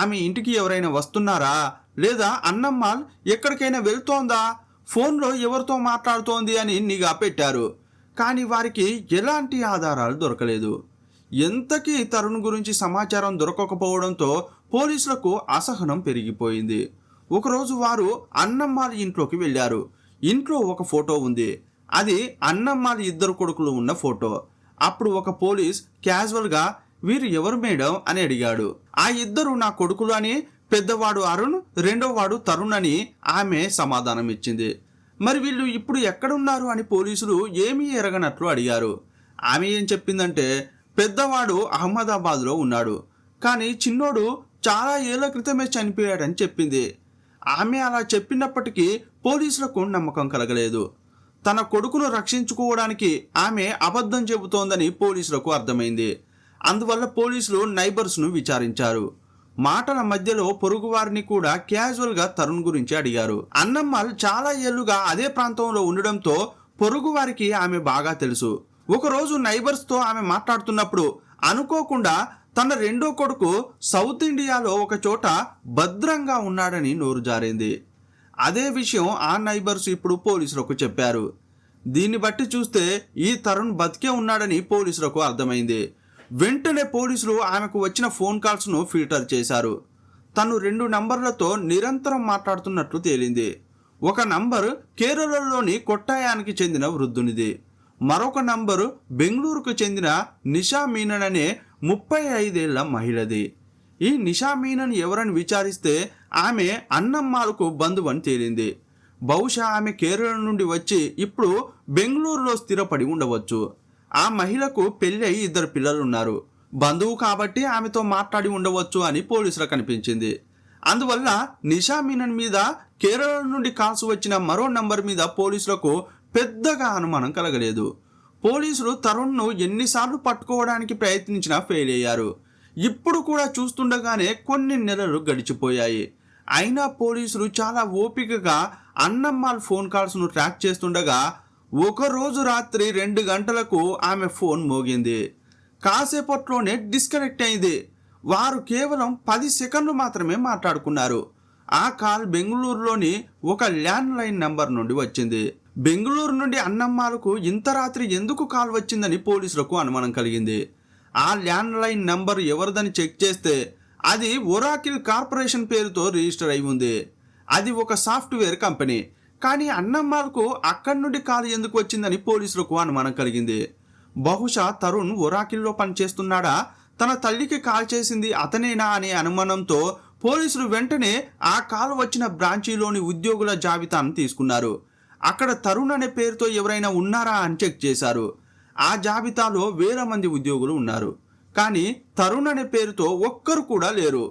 ఆమె ఇంటికి ఎవరైనా వస్తున్నారా, లేదా అన్నమ్మాల్ ఎక్కడికైనా వెళ్తోందా, ఫోన్లో ఎవరితో మాట్లాడుతోంది అని నిఘా పెట్టారు. కానీ వారికి ఎలాంటి ఆధారాలు దొరకలేదు. ఎంతకీ తరుణ్ గురించి సమాచారం దొరకకపోవడంతో పోలీసులకు అసహనం పెరిగిపోయింది. ఒకరోజు వారు అన్నమ్మాళ్ ఇంట్లోకి వెళ్ళారు. ఇంట్లో ఒక ఫోటో ఉంది. అది అన్నమ్మాళ్ ఇద్దరు కొడుకులు ఉన్న ఫోటో. అప్పుడు ఒక పోలీస్ క్యాజువల్గా, వీరు ఎవరు మేడం అని అడిగాడు. ఆ ఇద్దరు నా కొడుకులు అని, పెద్దవాడు అరుణ్, రెండోవాడు తరుణ్ అని ఆమె సమాధానం ఇచ్చింది. మరి వీళ్ళు ఇప్పుడు ఎక్కడున్నారు అని పోలీసులు ఏమీ ఎరగనట్లు అడిగారు. ఆమె ఏం చెప్పిందంటే, పెద్దవాడు అహ్మదాబాద్లో ఉన్నాడు, కానీ చిన్నోడు చాలా ఏళ్ల క్రితమే చనిపోయాడని చెప్పింది. ఆమె అలా చెప్పినప్పటికీ పోలీసులకు నమ్మకం కలగలేదు. తన కొడుకును రక్షించుకోవడానికి ఆమె అబద్ధం చెబుతోందని పోలీసులకు అర్థమైంది. అందువల్ల పోలీసులు నైబర్స్ను విచారించారు. మాటల మధ్యలో పొరుగువారిని కూడా క్యాజువల్గా తరుణ్ గురించి అడిగారు. అన్నమ్మాల్ చాలా ఏళ్లుగా అదే ప్రాంతంలో ఉండడంతో పొరుగువారికి ఆమె బాగా తెలుసు. ఒకరోజు నైబర్స్తో ఆమె మాట్లాడుతున్నప్పుడు అనుకోకుండా తన రెండో కొడుకు సౌత్ ఇండియాలో ఒక చోట భద్రంగా ఉన్నాడని నోరు జారింది. అదే విషయం ఆ నైబర్స్ ఇప్పుడు పోలీసులకు చెప్పారు. దీన్ని బట్టి చూస్తే ఈ తరుణ్ బతికే ఉన్నాడని పోలీసులకు అర్థమైంది. వెంటనే పోలీసులు ఆమెకు వచ్చిన ఫోన్ కాల్స్ను ఫిల్టర్ చేశారు. తను 2 నంబర్లతో నిరంతరం మాట్లాడుతున్నట్లు తేలింది. ఒక నంబర్ కేరళలోని కొట్టాయానికి చెందిన వృద్ధునిది. మరొక నంబరు బెంగళూరుకు చెందిన నిషా మీనన్ అనే 35 ఏళ్ల మహిళది. ఈ నిషా మీనన్ ఎవరని విచారిస్తే ఆమె అన్నమ్మాలకు బంధువని తేలింది. బహుశా ఆమె కేరళ నుండి వచ్చి ఇప్పుడు బెంగళూరులో స్థిరపడి ఉండవచ్చు. ఆ మహిళకు పెళ్ళి అయి 2 పిల్లలున్నారు. బంధువు కాబట్టి ఆమెతో మాట్లాడి ఉండవచ్చు అని పోలీసులకు అనిపించింది. అందువల్ల నిషా మీనన్ మీద కేరళ నుండి కాల్స్ వచ్చిన మరో నంబర్ మీద పోలీసులకు పెద్దగా అనుమానం కలగలేదు. పోలీసులు తరుణ్ను ఎన్నిసార్లు పట్టుకోవడానికి ప్రయత్నించినా ఫెయిల్ అయ్యారు. ఇప్పుడు కూడా చూస్తుండగానే కొన్ని నెలలు గడిచిపోయాయి. అయినా పోలీసులు చాలా ఓపికగా అన్నమ్మాల్ ఫోన్ కాల్స్ను ట్రాక్ చేస్తుండగా ఒకరోజు రాత్రి 2 గంటలకు ఆమె ఫోన్ మోగింది. కాసేపట్లోనే డిస్కనెక్ట్ అయింది. వారు కేవలం 10 సెకండ్లు మాత్రమే మాట్లాడుకున్నారు. ఆ కాల్ బెంగళూరులోని ఒక ల్యాండ్ లైన్ నంబర్ నుండి వచ్చింది. బెంగళూరు నుండి అన్నమ్మాలకు ఇంత రాత్రి ఎందుకు కాల్ వచ్చిందని పోలీసులకు అనుమానం కలిగింది. ఆ ల్యాండ్ లైన్ నంబర్ ఎవరిదని చెక్ చేస్తే అది ఒరాకిల్ కార్పొరేషన్ పేరుతో రిజిస్టర్ అయి ఉంది. అది ఒక సాఫ్ట్వేర్ కంపెనీ. కానీ అన్నమ్మాలకు అక్కడి నుండి కాల్ ఎందుకు వచ్చిందని పోలీసులకు అనుమానం కలిగింది. బహుశా తరుణ్ ఒరాకిల్లో పనిచేస్తున్నాడా, తన తల్లికి కాల్ చేసింది అతనేనా అనే అనుమానంతో పోలీసులు వెంటనే ఆ కాల్ వచ్చిన బ్రాంచీలోని ఉద్యోగుల జాబితాను తీసుకున్నారు. అక్కడ తరుణ్ అనే పేరుతో ఎవరైనా ఉన్నారా అని చెక్ చేశారు. ఆ జాబితాలో వేల మంది ఉద్యోగులు ఉన్నారు. కానీ తరుణ్ అనే పేరుతో ఒక్కరు కూడా లేరు.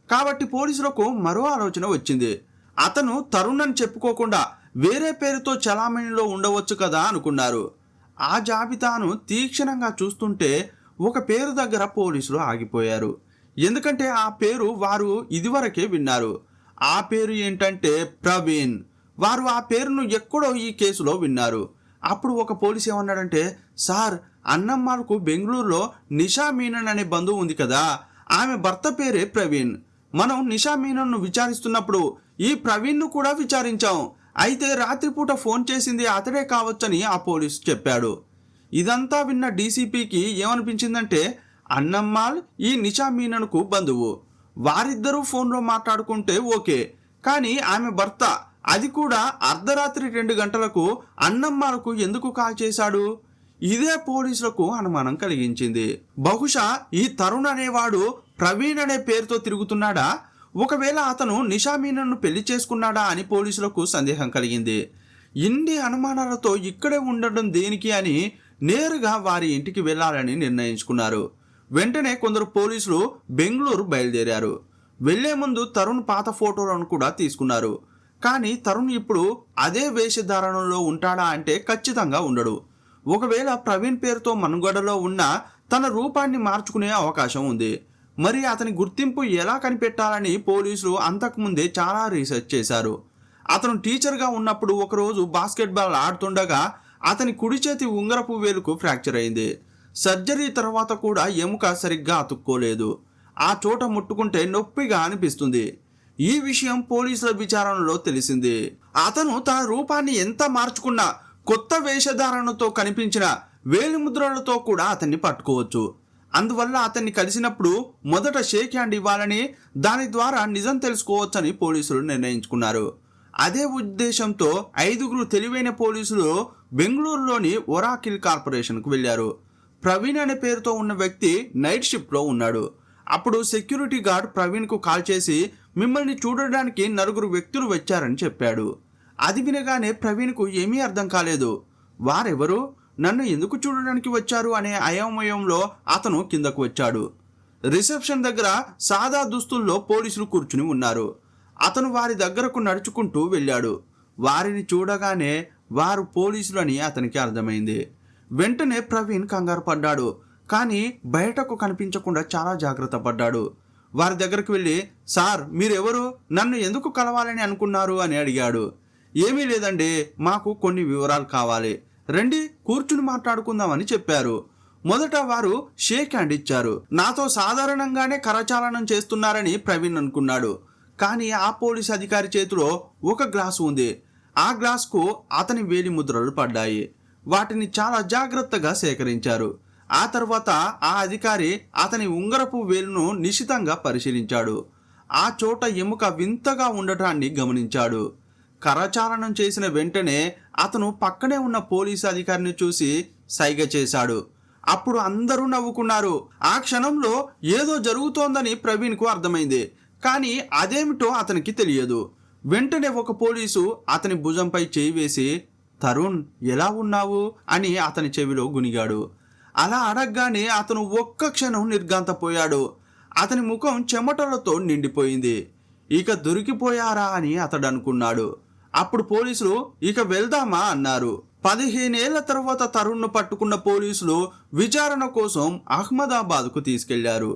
కాబట్టి పోలీసులకు మరో ఆలోచన వచ్చింది. అతను తరుణ్ అని చెప్పుకోకుండా వేరే పేరుతో చలామణిలో ఉండవచ్చు కదా అనుకున్నారు. ఆ జాబితాను తీక్షణంగా చూస్తుంటే ఒక పేరు దగ్గర పోలీసులు ఆగిపోయారు. ఎందుకంటే ఆ పేరు వారు ఇదివరకే విన్నారు. ఆ పేరు ఏంటంటే ప్రవీణ్. వారు ఆ పేరును ఎక్కడో ఈ కేసులో విన్నారు. అప్పుడు ఒక పోలీసు ఏమన్నాడంటే, సార్, అన్నమ్మాలకు బెంగళూరులో నిషా మీనన్ అనే బంధువు ఉంది కదా, ఆమె భర్త పేరే ప్రవీణ్. మనం నిషా మీనన్ను విచారిస్తున్నప్పుడు ఈ ప్రవీణ్ను కూడా విచారించాం. అయితే రాత్రిపూట ఫోన్ చేసింది అతడే కావచ్చని ఆ పోలీసు చెప్పాడు. ఇదంతా విన్న డీసీపీకి ఏమనిపించిందంటే అన్నమ్మాల్ ఈ నిషా మీనన్కు బంధువు, వారిద్దరూ ఫోన్లో మాట్లాడుకుంటే ఓకే, కానీ ఆమె భర్త, అది కూడా అర్ధరాత్రి 2 గంటలకు అన్నమ్మాలకు ఎందుకు కాల్ చేశాడు? ఇదే పోలీసులకు అనుమానం కలిగించింది. బహుశా ఈ తరుణ్ అనేవాడు ప్రవీణ్ అనే పేరుతో తిరుగుతున్నాడా? ఒకవేళ అతను నిషా మీనన్ను పెళ్లి చేసుకున్నాడా అని పోలీసులకు సందేహం కలిగింది. ఇన్ని అనుమానాలతో ఇక్కడే ఉండడం దేనికి అని నేరుగా వారి ఇంటికి వెళ్లాలని నిర్ణయించుకున్నారు. వెంటనే కొందరు పోలీసులు బెంగళూరు బయలుదేరారు. వెళ్లే ముందు తరుణ్ పాత ఫోటోలను కూడా తీసుకున్నారు. కానీ తరుణ్ ఇప్పుడు అదే వేషధారణలో ఉంటాడా అంటే ఖచ్చితంగా ఉండడు. ఒకవేళ ప్రవీణ్ పేరుతో మనుగడలో ఉన్న తన రూపాన్ని మార్చుకునే అవకాశం ఉంది. మరి అతని గుర్తింపు ఎలా కనిపెట్టాలని పోలీసులు అంతకుముందే చాలా రీసెర్చ్ చేశారు. అతను టీచర్గా ఉన్నప్పుడు ఒకరోజు బాస్కెట్బాల్ ఆడుతుండగా అతని కుడి చేతి ఉంగరపు వేలుకు ఫ్రాక్చర్ అయింది. సర్జరీ తర్వాత కూడా ఎముక సరిగ్గా అతుక్కోలేదు. ఆ చోట ముట్టుకుంటే నొప్పిగా అనిపిస్తుంది. ఈ విషయం పోలీసుల విచారణలో తెలిసింది. అతను తన రూపాన్ని ఎంత మార్చుకున్నా కొత్త వేషధారణతో కనిపించిన వేలిముద్రలతో కూడా అతన్ని పట్టుకోవచ్చు. అందువల్ల అతన్ని కలిసినప్పుడు మొదట షేక్ హ్యాండ్ ఇవ్వాలని, దాని ద్వారా నిజం తెలుసుకోవచ్చని పోలీసులు నిర్ణయించుకున్నారు. అదే ఉద్దేశంతో 5 తెలివైన పోలీసులు బెంగళూరులోని ఒరాకిల్ కార్పొరేషన్కు వెళ్లారు. ప్రవీణ్ అనే పేరుతో ఉన్న వ్యక్తి నైట్ షిఫ్ట్లో ఉన్నాడు. అప్పుడు సెక్యూరిటీ గార్డ్ ప్రవీణ్కు కాల్ చేసి మిమ్మల్ని చూడడానికి 4 వ్యక్తులు వచ్చారని చెప్పాడు. అది వినగానే ప్రవీణ్కు ఏమీ అర్థం కాలేదు. వారెవరు, నన్ను ఎందుకు చూడడానికి వచ్చారు అనే అయోమయంలో అతను కిందకు వచ్చాడు. రిసెప్షన్ దగ్గర సాదా దుస్తుల్లో పోలీసులు కూర్చుని ఉన్నారు. అతను వారి దగ్గరకు నడుచుకుంటూ వెళ్ళాడు. వారిని చూడగానే వారు పోలీసులని అతనికి అర్థమైంది. వెంటనే ప్రవీణ్ కంగారు పడ్డాడు. కానీ బయటకు కనిపించకుండా చాలా జాగ్రత్త పడ్డాడు. వారి దగ్గరకు వెళ్ళి, సార్ మీరెవరు, నన్ను ఎందుకు కలవాలని అనుకున్నారు అని అడిగాడు. ఏమీ లేదండి, మాకు కొన్ని వివరాలు కావాలి, రండి కూర్చుని మాట్లాడుకుందామని చెప్పారు. మొదట వారు షేక్ హ్యాండ్ ఇచ్చారు. నాతో సాధారణంగానే కరచాలనం చేస్తున్నారని ప్రవీణ్ అనుకున్నాడు. కానీ ఆ పోలీస్ అధికారి చేతిలో ఒక గ్లాసు ఉంది. ఆ గ్లాసుకు అతని వేలి ముద్రలు పడ్డాయి. వాటిని చాలా జాగ్రత్తగా సేకరించారు. ఆ తర్వాత ఆ అధికారి అతని ఉంగరపు వేలును నిశితంగా పరిశీలించాడు. ఆ చోట ఎముక వింతగా ఉండటాన్ని గమనించాడు. కరచాలనం చేసిన వెంటనే అతను పక్కనే ఉన్న పోలీసు అధికారిని చూసి సైగ చేశాడు. అప్పుడు అందరూ నవ్వుకున్నారు. ఆ క్షణంలో ఏదో జరుగుతోందని ప్రవీణ్కు అర్థమైంది. కానీ అదేమిటో అతనికి తెలియదు. వెంటనే ఒక పోలీసు అతని భుజంపై చేయి వేసి, తరుణ్ ఎలా ఉన్నావు అని అతని చెవిలో గునిగాడు. అలా అడగగానే అతను ఒక్క క్షణం నిర్ఘాంతపోయాడు. అతని ముఖం చెమటలతో నిండిపోయింది. ఇక దొరికిపోయారా అని అతడు అనుకున్నాడు. అప్పుడు పోలీసులు ఇక వెళ్దామా అన్నారు. 15 ఏళ్ల తర్వాత తరుణ్ను పట్టుకున్న పోలీసులు విచారణ కోసం అహ్మదాబాద్కు తీసుకెళ్లారు.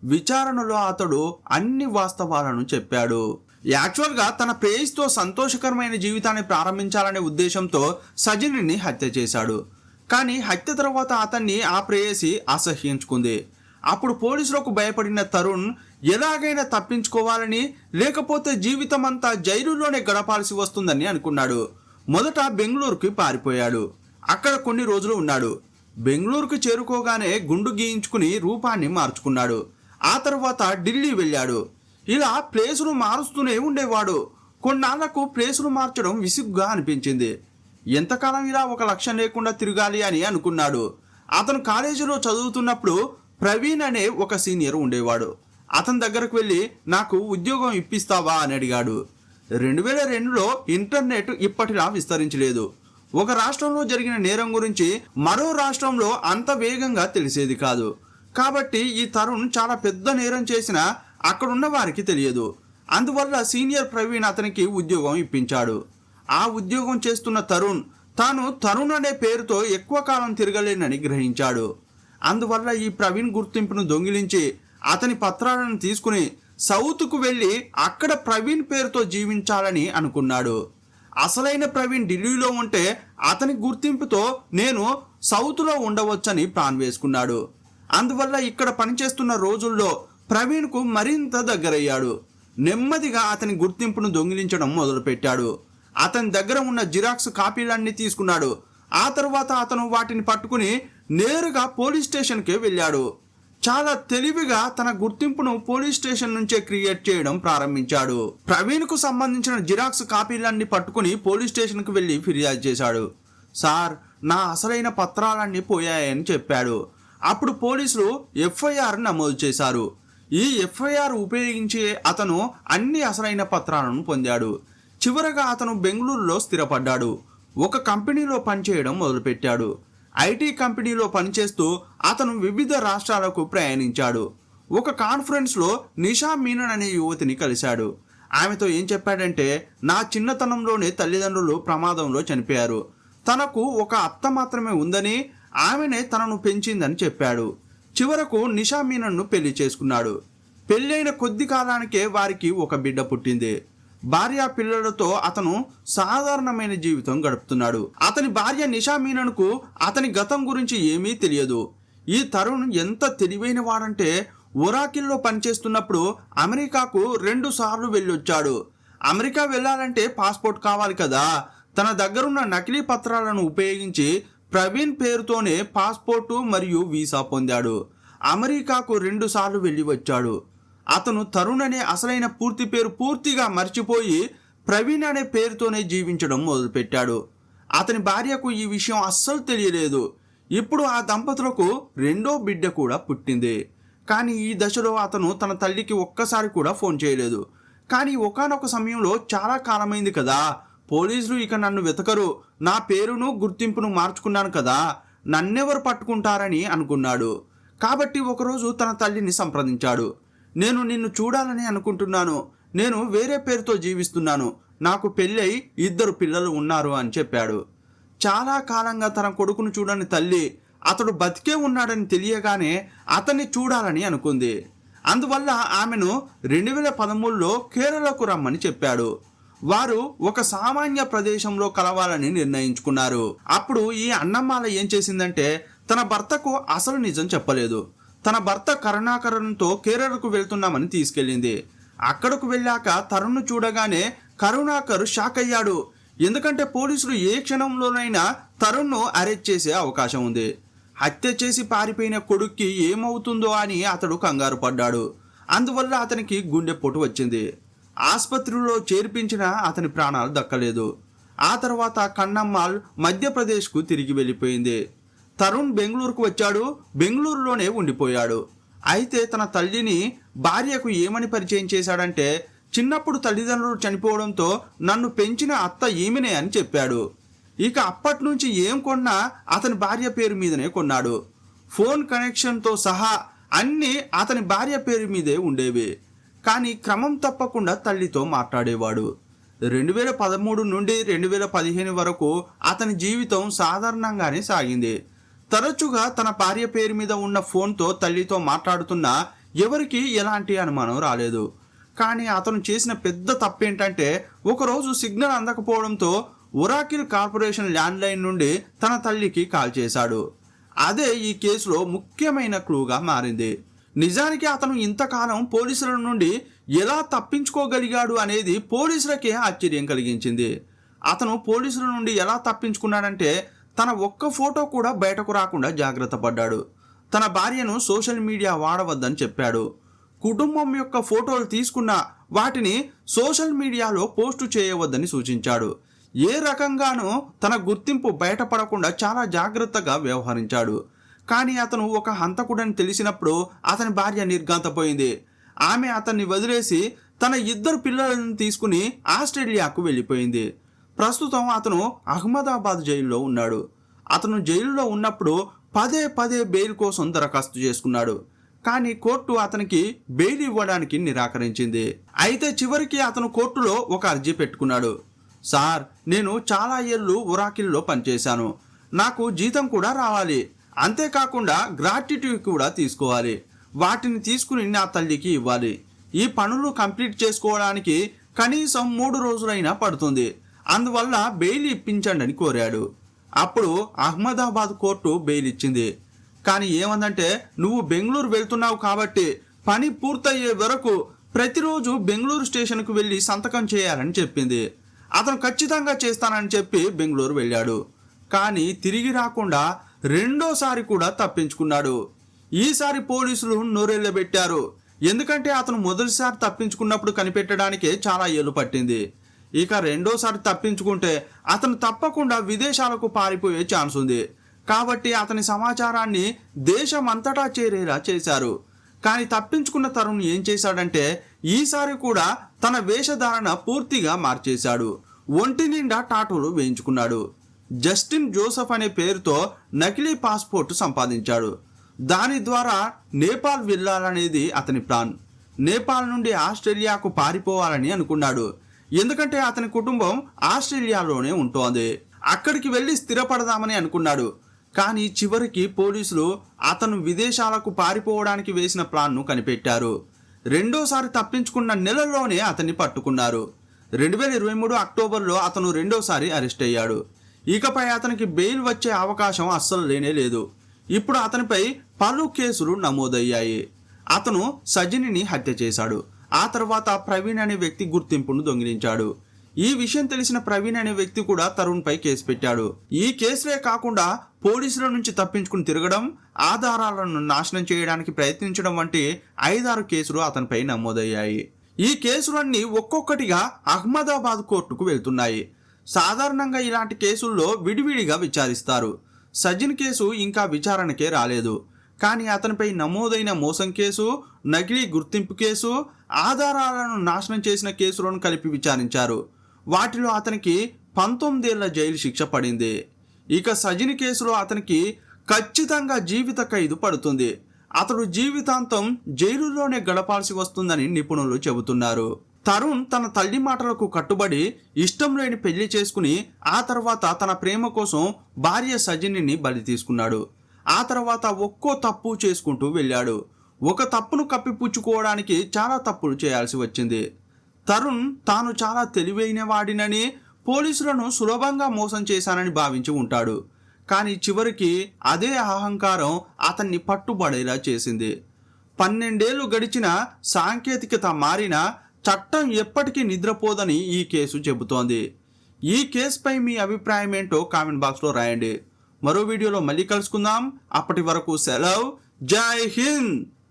విచారణలో అతడు అన్ని వాస్తవాలను చెప్పాడు. యాక్చువల్గా తన ప్రేయస్తో సంతోషకరమైన జీవితాన్ని ప్రారంభించాలనే ఉద్దేశంతో సజినిని హత్య చేశాడు. కానీ హత్య తర్వాత అతన్ని ఆ ప్రేయసి అసహ్యించుకుంది. అప్పుడు పోలీసులకు భయపడిన తరుణ్ ఎలాగైనా తప్పించుకోవాలని, లేకపోతే జీవితం అంతా జైలులోనే గడపాల్సి వస్తుందని అనుకున్నాడు. మొదట బెంగళూరుకి పారిపోయాడు. అక్కడ కొన్ని రోజులు ఉన్నాడు. బెంగళూరుకు చేరుకోగానే గుండు గీయించుకుని రూపాన్ని మార్చుకున్నాడు. ఆ తర్వాత ఢిల్లీ వెళ్ళాడు. ఇలా ప్లేసులు మారుస్తూనే ఉండేవాడు. కొన్నాళ్లకు ప్లేసులు మార్చడం విసుగ్గా అనిపించింది. ఎంతకాలం ఇలా ఒక లక్ష్యం లేకుండా తిరగాలి అని అనుకున్నాడు. అతను కాలేజీలో చదువుతున్నప్పుడు ప్రవీణ్ అనే ఒక సీనియర్ ఉండేవాడు. అతని దగ్గరకు వెళ్ళి నాకు ఉద్యోగం ఇప్పిస్తావా అని అడిగాడు. 2002లో ఇంటర్నెట్ ఇప్పటిలా విస్తరించలేదు. ఒక రాష్ట్రంలో జరిగిన నేరం గురించి మరో రాష్ట్రంలో అంత వేగంగా తెలిసేది కాదు. కాబట్టి ఈ తరుణ్ చాలా పెద్ద నేరం చేసినా అక్కడున్న వారికి తెలియదు. అందువల్ల సీనియర్ ప్రవీణ్ అతనికి ఉద్యోగం ఇప్పించాడు. ఆ ఉద్యోగం చేస్తున్న తరుణ్ తాను తరుణ్ అనే పేరుతో ఎక్కువ కాలం తిరగలేనని గ్రహించాడు. అందువల్ల ఈ ప్రవీణ్ గుర్తింపును దొంగిలించి అతని పత్రాలను తీసుకుని సౌత్కు వెళ్ళి అక్కడ ప్రవీణ్ పేరుతో జీవించాలని అనుకున్నాడు. అసలైన ప్రవీణ్ ఢిల్లీలో ఉంటే అతని గుర్తింపుతో నేను సౌత్లో ఉండవచ్చని ప్లాన్ వేసుకున్నాడు. అందువల్ల ఇక్కడ పనిచేస్తున్న రోజుల్లో ప్రవీణ్కు మరింత దగ్గరయ్యాడు. నెమ్మదిగా అతని గుర్తింపును దొంగిలించడం మొదలుపెట్టాడు. అతని దగ్గర ఉన్న జిరాక్స్ కాపీలన్నీ తీసుకున్నాడు. ఆ తర్వాత అతను వాటిని పట్టుకుని నేరుగా పోలీస్ స్టేషన్కి వెళ్ళాడు. చాలా తెలివిగా తన గుర్తింపును పోలీస్ స్టేషన్ నుంచే క్రియేట్ చేయడం ప్రారంభించాడు. ప్రవీణ్కు సంబంధించిన జిరాక్స్ కాపీలన్నీ పట్టుకుని పోలీస్ స్టేషన్కి వెళ్ళి ఫిర్యాదు చేశాడు. సార్, నా అసలైన పత్రాలన్నీ పోయాయని చెప్పాడు. అప్పుడు పోలీసులు ఎఫ్ఐఆర్ నమోదు చేశారు. ఈ ఎఫ్ఐఆర్ ఉపయోగించి అతను అన్ని అసలైన పత్రాలను పొందాడు. చివరగా అతను బెంగళూరులో స్థిరపడ్డాడు. ఒక కంపెనీలో పనిచేయడం మొదలుపెట్టాడు. ఐటీ కంపెనీలో పనిచేస్తూ అతను వివిధ రాష్ట్రాలకు ప్రయాణించాడు. ఒక కాన్ఫరెన్స్లో నిషా మీనన్ అనే యువతిని కలిశాడు. ఆమెతో ఏం చెప్పాడంటే, నా చిన్నతనంలోనే తల్లిదండ్రులు ప్రమాదంలో చనిపోయారు. తనకు ఒక అత్త మాత్రమే ఉందని, ఆమెనే తనను పెంచిందని చెప్పాడు. చివరకు నిషా మీనన్ను పెళ్లి చేసుకున్నాడు. పెళ్ళైన కొద్ది కాలానికే వారికి ఒక బిడ్డ పుట్టింది. భార్య పిల్లలతో అతను సాధారణమైన జీవితం గడుపుతున్నాడు. అతని భార్య నిషా మీనన్కు అతని గతం గురించి ఏమీ తెలియదు. ఈ తరుణ్ ఎంత తెలివైన వాడంటే, ఒరాకిల్లో పనిచేస్తున్నప్పుడు అమెరికాకు 2 సార్లు వెళ్ళొచ్చాడు. అమెరికా వెళ్ళాలంటే పాస్పోర్ట్ కావాలి కదా. తన దగ్గరున్న నకిలీ పత్రాలను ఉపయోగించి ప్రవీణ్ పేరుతోనే పాస్పోర్టు మరియు వీసా పొందాడు. అమెరికాకు 2 సార్లు వెళ్ళి వచ్చాడు. అతను తరుణ్ అనే అసలైన పూర్తి పేరు పూర్తిగా మర్చిపోయి ప్రవీణ్ అనే పేరుతోనే జీవించడం మొదలుపెట్టాడు. అతని భార్యకు ఈ విషయం అస్సలు తెలియలేదు. ఇప్పుడు ఆ దంపతులకు 2వ బిడ్డ కూడా పుట్టింది. కానీ ఈ దశలో అతను తన తల్లికి ఒక్కసారి కూడా ఫోన్ చేయలేదు. కానీ ఒకానొక సమయంలో చాలా కాలమైంది కదా, పోలీసులు ఇక నన్ను వెతకరు, నా పేరును గుర్తింపును మార్చుకున్నాను కదా, నన్నెవరు పట్టుకుంటారని అనుకున్నాడు. కాబట్టి ఒకరోజు తన తల్లిని సంప్రదించాడు. నేను నిన్ను చూడాలని అనుకుంటున్నాను. నేను వేరే పేరుతో జీవిస్తున్నాను. నాకు పెళ్ళై 2 పిల్లలు ఉన్నారు అని చెప్పాడు. చాలా కాలంగా తన కొడుకును చూడని తల్లి అతడు బతికే ఉన్నాడని తెలియగానే అతన్ని చూడాలని అనుకుంది. అందువల్ల ఆమెను 2013లో కేరళకు రమ్మని చెప్పాడు. వారు ఒక సామాన్య ప్రదేశంలో కలవాలని నిర్ణయించుకున్నారు. అప్పుడు ఈ అన్నమ్మాల ఏం చేసిందంటే, తన భర్తకు అసలు నిజం చెప్పలేదు. తన భర్త కరుణాకరన్తో కేరళకు వెళ్తున్నామని తీసుకెళ్ళింది. అక్కడకు వెళ్ళాక తరుణ్ను చూడగానే కరుణాకర్ షాక్ అయ్యాడు. ఎందుకంటే పోలీసులు ఏ క్షణంలోనైనా తరుణ్ను అరెస్ట్ చేసే అవకాశం ఉంది. హత్య చేసి పారిపోయిన కొడుక్కి ఏమవుతుందో అని అతడు కంగారు పడ్డాడు. అందువల్ల అతనికి గుండెపోటు వచ్చింది. ఆసుపత్రిలో చేర్పించిన అతని ప్రాణాలు దక్కలేదు. ఆ తర్వాత కన్నమ్మాల్ మధ్యప్రదేశ్కు తిరిగి వెళ్ళిపోయింది. తరుణ్ బెంగళూరుకు వచ్చాడు. బెంగళూరులోనే ఉండిపోయాడు. అయితే తన తల్లిని భార్యకు ఏమని పరిచయం చేశాడంటే, చిన్నప్పుడు తల్లిదండ్రులు చనిపోవడంతో నన్ను పెంచిన అత్త ఈమెనే అని చెప్పాడు. ఇక అప్పటి నుంచి ఏం కొన్నా అతని భార్య పేరు మీదనే కొన్నాడు. ఫోన్ కనెక్షన్తో సహా అన్నీ అతని భార్య పేరు మీదే ఉండేవి. కానీ క్రమం తప్పకుండా తల్లితో మాట్లాడేవాడు. 2013 నుండి 2015 వరకు అతని జీవితం సాధారణంగానే సాగింది. తరచుగా తన భార్య పేరు మీద ఉన్న ఫోన్తో తల్లితో మాట్లాడుతున్నా ఎవరికి ఎలాంటి అనుమానం రాలేదు. కానీ అతను చేసిన పెద్ద తప్పేంటంటే, ఒకరోజు సిగ్నల్ అందకపోవడంతో ఒరాకిల్ కార్పొరేషన్ ల్యాండ్లైన్ నుండి తన తల్లికి కాల్ చేశాడు. అదే ఈ కేసులో ముఖ్యమైన క్లూగా మారింది. నిజానికి అతను ఇంతకాలం పోలీసుల నుండి ఎలా తప్పించుకోగలిగాడు అనేది పోలీసులకే ఆశ్చర్యం కలిగించింది. అతను పోలీసుల నుండి ఎలా తప్పించుకున్నాడంటే, తన ఒక్క ఫోటో కూడా బయటకు రాకుండా జాగ్రత్త పడ్డాడు. తన భార్యను సోషల్ మీడియా వాడవద్దని చెప్పాడు. కుటుంబం యొక్క ఫోటోలు తీసుకున్న వాటిని సోషల్ మీడియాలో పోస్టు చేయవద్దని సూచించాడు. ఏ రకంగానూ తన గుర్తింపు బయటపడకుండా చాలా జాగ్రత్తగా వ్యవహరించాడు. కానీ అతను ఒక హంతకుడని తెలిసినప్పుడు అతని భార్య నిర్ఘాంతపోయింది. ఆమె అతన్ని వదిలేసి తన 2 పిల్లలను తీసుకుని ఆస్ట్రేలియాకు వెళ్ళిపోయింది. ప్రస్తుతం అతను అహ్మదాబాద్ జైల్లో ఉన్నాడు. అతను జైలులో ఉన్నప్పుడు పదే బెయిల్ కోసం దరఖాస్తు చేసుకున్నాడు. కానీ కోర్టు అతనికి బెయిల్ ఇవ్వడానికి నిరాకరించింది. అయితే చివరికి అతను కోర్టులో ఒక అర్జీ పెట్టుకున్నాడు. సార్, నేను చాలా ఏళ్ళు ఒరాకిల్లో పనిచేశాను. నాకు జీతం కూడా రావాలి. అంతేకాకుండా గ్రాట్యుటీ కూడా తీసుకోవాలి. వాటిని తీసుకుని నా తల్లికి ఇవ్వాలి. ఈ పనులు కంప్లీట్ చేసుకోవడానికి కనీసం 3 రోజులైనా పడుతుంది. అందువల్ల బెయిల్ ఇప్పించండి అని కోరాడు. అప్పుడు అహ్మదాబాద్ కోర్టు బెయిల్ ఇచ్చింది. కానీ ఏమందంటే, నువ్వు బెంగళూరు వెళ్తున్నావు కాబట్టి పని పూర్తయ్యే వరకు ప్రతిరోజు బెంగళూరు స్టేషన్కు వెళ్ళి సంతకం చేయాలని చెప్పింది. అతను ఖచ్చితంగా చేస్తానని చెప్పి బెంగళూరు వెళ్ళాడు. కానీ తిరిగి రాకుండా రెండోసారి కూడా తప్పించుకున్నాడు. ఈసారి పోలీసులు నోరెళ్ళబెట్టారు. ఎందుకంటే అతను మొదటిసారి తప్పించుకున్నప్పుడు కనిపెట్టడానికే చాలా ఏళ్ళు పట్టింది. ఇక రెండోసారి తప్పించుకుంటే అతను తప్పకుండా విదేశాలకు పారిపోయే ఛాన్స్ ఉంది. కాబట్టి అతని సమాచారాన్ని దేశమంతటా చేరేలా చేశారు. కానీ తప్పించుకున్న తరుణ్ ఏం చేశాడంటే ఈసారి కూడా తన వేషధారణ పూర్తిగా మార్చేశాడు. ఒంటి నిండా టాటూలు వేయించుకున్నాడు. జస్టిన్ జోసెఫ్ అనే పేరుతో నకిలీ పాస్పోర్ట్ సంపాదించాడు. దాని ద్వారా నేపాల్ వెళ్ళాలనేది అతని ప్లాన్. నేపాల్ నుండి ఆస్ట్రేలియాకు పారిపోవాలని అనుకున్నాడు. ఎందుకంటే అతని కుటుంబం ఆస్ట్రేలియాలోనే ఉంటోంది. అక్కడికి వెళ్ళి స్థిరపడదామని అనుకున్నాడు. కానీ చివరికి పోలీసులు అతను విదేశాలకు పారిపోవడానికి వేసిన ప్లాన్ను కనిపెట్టారు. రెండోసారి తప్పించుకున్న నెలలోనే అతన్ని పట్టుకున్నారు. 2023 అక్టోబర్లో అతను రెండోసారి అరెస్ట్ అయ్యాడు. ఇకపై అతనికి బెయిల్ వచ్చే అవకాశం అస్సలు లేనే లేదు. ఇప్పుడు అతనిపై పలు కేసులు నమోదయ్యాయి. అతను సజినిని హత్య చేశాడు. ఆ తర్వాత ప్రవీణ్ అనే వ్యక్తి గుర్తింపును దొంగిలించాడు. ఈ విషయం తెలిసిన ప్రవీణ్ అనే వ్యక్తి కూడా తరుణ్పై కేసు పెట్టాడు. ఈ కేసులే కాకుండా పోలీసుల నుంచి తప్పించుకుని తిరగడం, ఆధారాలను నాశనం చేయడానికి ప్రయత్నించడం వంటి 5-6 కేసులు అతనిపై నమోదయ్యాయి. ఈ కేసులన్నీ ఒక్కొక్కటిగా అహ్మదాబాద్ కోర్టుకు వెళ్తున్నాయి. సాధారణంగా ఇలాంటి కేసుల్లో విడివిడిగా విచారిస్తారు. సజిన్ కేసు ఇంకా విచారణకే రాలేదు. కానీ అతనిపై నమోదైన మోసం కేసు, నకిలీ గుర్తింపు కేసు, ఆధారాలను నాశనం చేసిన కేసులను కలిపి విచారించారు. వాటిలో అతనికి 19 ఏళ్ల జైలు శిక్ష పడింది. ఇక సజిన్ కేసులో అతనికి ఖచ్చితంగా జీవిత ఖైదు పడుతుంది. అతడు జీవితాంతం జైలులోనే గడపాల్సి వస్తుందని నిపుణులు చెబుతున్నారు. తరుణ్ తన తల్లి మాటలకు కట్టుబడి ఇష్టం లేని పెళ్లి చేసుకుని ఆ తర్వాత తన ప్రేమ కోసం భార్య సజినిని బలి తీసుకున్నాడు. ఆ తర్వాత ఒక్కో తప్పు చేసుకుంటూ వెళ్ళాడు. ఒక తప్పును కప్పిపుచ్చుకోవడానికి చాలా తప్పులు చేయాల్సి వచ్చింది. తరుణ్ తాను చాలా తెలివైన వాడినని, పోలీసులను సులభంగా మోసం చేశానని భావించి ఉంటాడు. కానీ చివరికి అదే అహంకారం అతన్ని పట్టుబడేలా చేసింది. 12 ఏళ్లు గడిచిన సాంకేతికత మారినా చట్టం ఎప్పటికీ నిద్రపోదని ఈ కేసు చెబుతోంది. ఈ కేసుపై మీ అభిప్రాయం ఏంటో కామెంట్ బాక్స్లో రాయండి. మరో వీడియోలో మళ్ళీ కలుసుకుందాం. అప్పటి వరకు సెలవు. జై హింద్.